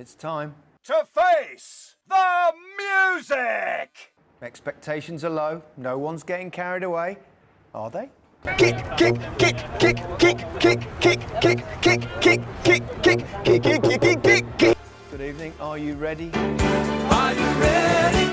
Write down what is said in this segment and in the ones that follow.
It's time to face the music! Expectations are low. No one's getting carried away. Are they? Kick, kick, kick, kick, kick, kick, kick, kick, kick, kick, kick, kick, kick, kick, kick, kick. Good evening. Are you ready? Are you ready?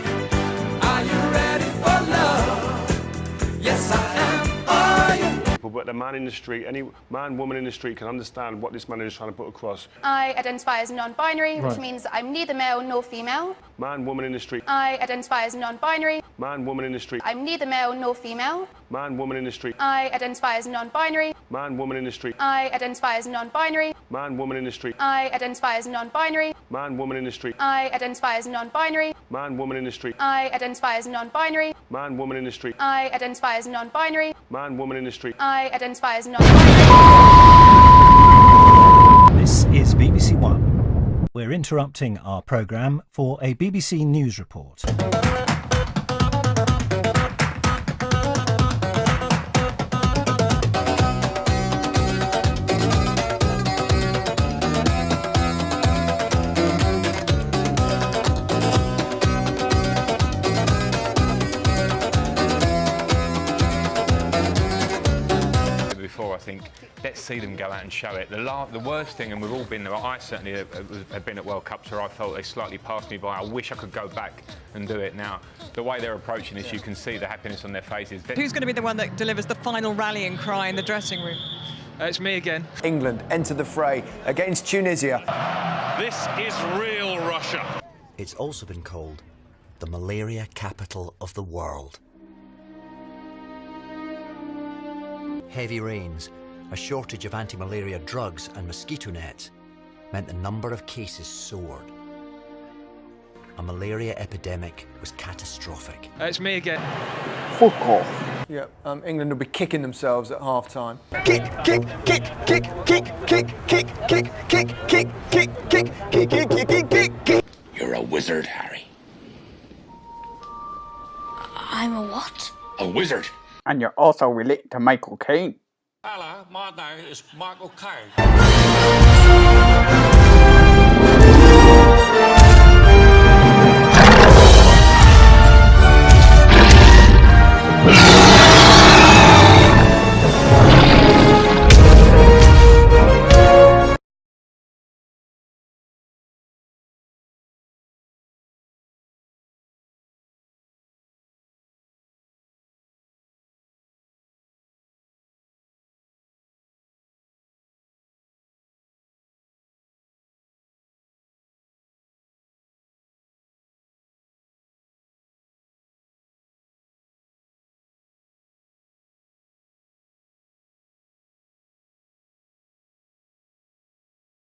Are you ready for love? Yes, I am. Are you? But the man in the street, any man, woman in the street can understand what this man is trying to put across. I identify as non-binary, which means I'm neither male nor female. Man, woman in the street. I identify as non-binary. Man, woman in the street. I'm neither male nor female. Man, woman in the street. I identify as non-binary. Man, woman in the street. I identify as non-binary. Man, woman in the street. I identify as non-binary. Man, woman in the street. I identify as non-binary. Man, woman in the street. I identify as non-binary. Man, woman in the street. I identify as non-binary. Man, woman in the street. I identify as non-binary. This is BBC One. We're interrupting our programme for a BBC News report. Before, I think, let's see them go out and show it. The worst thing, and we've all been there, I certainly have been at World Cups where I felt they slightly passed me by. I wish I could go back and do it now. The way they're approaching this, you can see the happiness on their faces. Who's going to be the one that delivers the final rallying cry in the dressing room? It's me again. England enter the fray against Tunisia. This is real Russia. It's also been called the malaria capital of the world. Heavy rains, a shortage of anti-malaria drugs and mosquito nets meant the number of cases soared. A malaria epidemic was catastrophic. It's me again. Fuck off. Yeah, England will be kicking themselves at half-time. Kick, kick, kick, kick, kick, kick, kick, kick, kick, kick, kick, kick, kick, kick, kick, kick, kick. You're a wizard, Harry. I'm a what? A wizard. And you're also related to Michael Caine. Hello, my name is Michael Caine.